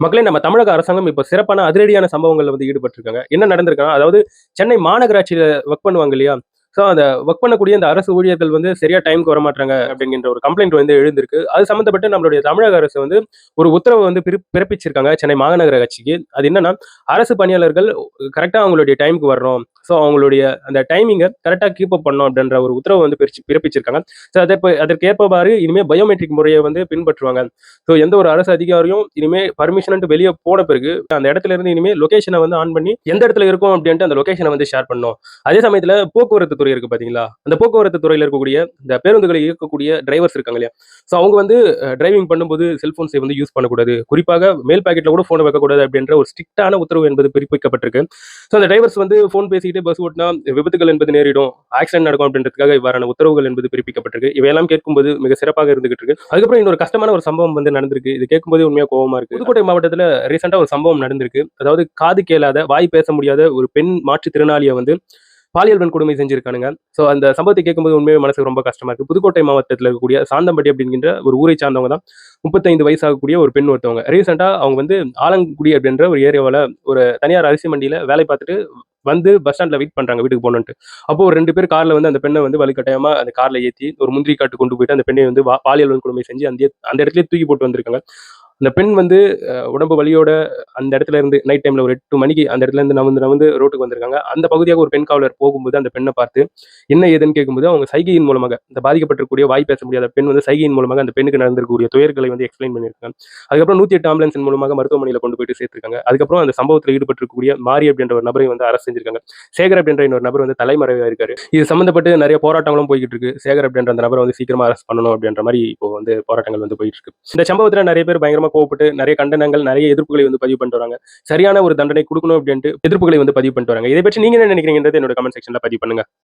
மக்களே நம்ம தமிழக அரசாங்கம் இப்ப சிறப்பான அதிரடியான சம்பவங்கள்ல வந்து ஈடுபட்டிருக்காங்க. என்ன நடந்திருக்குன்னா, அதாவது சென்னை மாநகராட்சியில வொர்க் பண்ணுவாங்க இல்லையா? ஸோ அந்த வொர்க் பண்ணக்கூடிய இந்த அரசு ஊழியர்கள் வந்து சரியா டைம்க்கு வரமாட்றாங்க அப்படிங்கின்ற ஒரு கம்ப்ளைண்ட் வந்து எழுந்திருக்கு. அது சம்மந்தப்பட்டு நம்மளுடைய தமிழக அரசு வந்து ஒரு உத்தரவு வந்து பிறப்பிச்சிருக்காங்க சென்னை மாநகராட்சிக்கு. அது என்னன்னா, அரசு பணியாளர்கள் கரெக்ட்டா அவங்களுடைய டைம்க்கு வரணும். ஸோ அவங்களுடைய அந்த டைமிங்க கரெக்ட்டா கீப் அப் பண்ணணும் அப்படின்ற ஒரு உத்தரவு வந்து பிறப்பிச்சிருக்காங்க. ஸோ அதற்கு ஏற்பவாறு இனிமே பயோமெட்ரிக் முறைய வந்து பின்பற்றுவாங்க. ஸோ எந்த ஒரு அரசு அதிகாரியும் இனிமே பர்மிஷன்ட்டு வெளிய போன பிறகு, அந்த இடத்துல இருந்து இனிமே லொகேஷன வந்து ஆன் பண்ணி, எந்த இடத்துல இருக்கோம் அப்படின்ட்டு அந்த லொகேஷன வந்து ஷேர் பண்ணணும். அதே சமயத்துல போக்குவரத்து துறை இருக்கு பார்த்தீங்களா? அந்த போக்குவரத்து துறையில இருக்கக்கூடிய இந்த பேருந்துகளை இயக்கக்கூடிய டிரைவர்ஸ் இருக்காங்க இல்லையா? ஸோ அவங்க வந்து டிரைவிங் பண்ணும்போது செல்ஃபோன்ஸை வந்து யூஸ் பண்ணக்கூடாது. குறிப்பாக மேல் பாக்கெட்ல கூட ஃபோன வைக்கக்கூடாது அப்படின்ற ஒரு ஸ்ட்ரிக்ட்டான உத்தரவு என்பது பிறப்பிக்கப்பட்டிருக்கு. ஸோ அந்த டிரைவர்ஸ் வந்து ஃபோன் பேசிக்கிட்டு பஸ் ஓட்டினா விபத்துகள் என்பது நேரிடும், ஆக்சிடென்ட் நடக்கும் அப்படின்றதுக்காக இவ்வாறான உத்தரவுகள் என்பது பிறப்பிக்கப்பட்டிருக்கு. இவையெல்லாம் கேட்கும்போது மிக சிறப்பாக இருந்துகிட்டு இருக்கு. அதுக்கப்புறம் இன்னொரு கஷ்டமான ஒரு சம்பவம் வந்து நடந்திருக்கு. இது கேட்கும்போதே உண்மையா கோவமா இருக்கு. புதுக்கோட்டை மாவட்டத்துல ரீசென்ட்டா ஒரு சம்பவம் நடந்திருக்கு. அதாவது காது கேளாத, வாய் பேச முடியாத ஒரு பெண் மாற்றுத்திறனாளிய வந்து பாலியல் வன்கொடுமை செஞ்சிருக்கானுங்க. ஸோ அந்த சம்பவத்தை கேட்கும்போது உண்மையாவே மனசுக்கு ரொம்ப கஷ்டமா இருக்கு. புதுக்கோட்டை மாவட்டத்துல இருக்கக்கூடிய சாந்தம்பட்டி அப்படிங்கின்ற ஒரு ஊரை சார்ந்தவங்க தான். 35 வயசு ஆகக்கூடிய ஒரு பெண் ஒருத்தவங்க. ரீசென்ட்டா அவங்க வந்து ஆலங்குடி அப்படின்ற ஒரு ஏரியாவுல ஒரு தனியார் அரிசி மண்டியில வேலை பார்த்துட்டு வந்து பஸ் ஸ்டாண்ட்ல வெயிட் பண்றாங்க வீட்டுக்கு போகணுன்ட்டு. அப்போ ஒரு 2 பேர் கார்ல வந்து அந்த பெண்ண வந்து வலுக்கட்டாயமா அந்த கார்ல ஏத்தி ஒரு முந்திரி காட்டுக்கு கொண்டு போயிட்டு அந்த பெண்ணை வந்து பாலியல் வன்கொடுமை செஞ்சு அந்த இடத்திலேயே தூக்கி போட்டு வந்திருக்காங்க. அந்த பெண் வந்து உடம்பு வலியோட அந்த இடத்துல இருந்து நைட் டைம்ல ஒரு 8 மணிக்கு அந்த இடத்துல இருந்து நகர்ந்து நகர்ந்து ரோட்டுக்கு வந்திருக்காங்க. அந்த பகுதியாக ஒரு பெண் காவலர் போகும்போது அந்த பெண்ண பார்த்து என்ன ஏதுன்னு கேட்கும்போது அவங்க சைகையின் மூலமாக இந்த பாதிக்கப்பட்டிருக்கக்கூடிய வாய் பேச முடியாத பெண் வந்து சைகையின் மூலமாக அந்த பெண்ணுக்கு நடந்திருக்கக்கூடிய துயர்களை வந்து எக்ஸ்பிளைன் பண்ணியிருக்காங்க. அதுக்கப்புறம் 108 ஆம்புலன்ஸின் மூலமாக மருத்துவமனையில கொண்டு போயிட்டு சேர்த்திருக்காங்க. அதுக்கப்புறம் அந்த சம்பவத்தில் ஈடுபட்டிருக்கக்கூடிய மாரி அப்படின்ற ஒரு நபரை வந்து அரசு செஞ்சிருக்காங்க. சேகர் அப்படின்ற இன்னொரு நபர் வந்து தலைமறைவா இருக்காரு. இது சம்பந்தப்பட்டு நிறைய போராட்டங்களும் போய்கிட்டு இருக்கு. சேகர் அப்படின்ற அந்த நபரை வந்து சீக்கிரமா அரெஸ்ட் பண்ணணும் அப்படின்ற மாதிரி இப்போ வந்து போராட்டங்கள் வந்து போயிட்டு இருக்கு. இந்த சம்பவத்துல நிறைய பேர் பயங்கரமா கோவப்பட்டு நிறைய கண்டனங்கள், நிறைய எதிர்ப்புகளை வந்து பதிவு பண்ணிட்டு வராங்க. சரியான ஒரு தண்டனை குடுக்கணும் அப்படின்ட்டு எதிர்ப்புகளை வந்து பதிவு பண்ணிட்டு வராங்க. இதை பற்றி நீங்க என்ன நினைக்கிறீங்கன்றத என்னோட கமெண்ட் செக்ஷன்ல பதிவு பண்ணுங்க.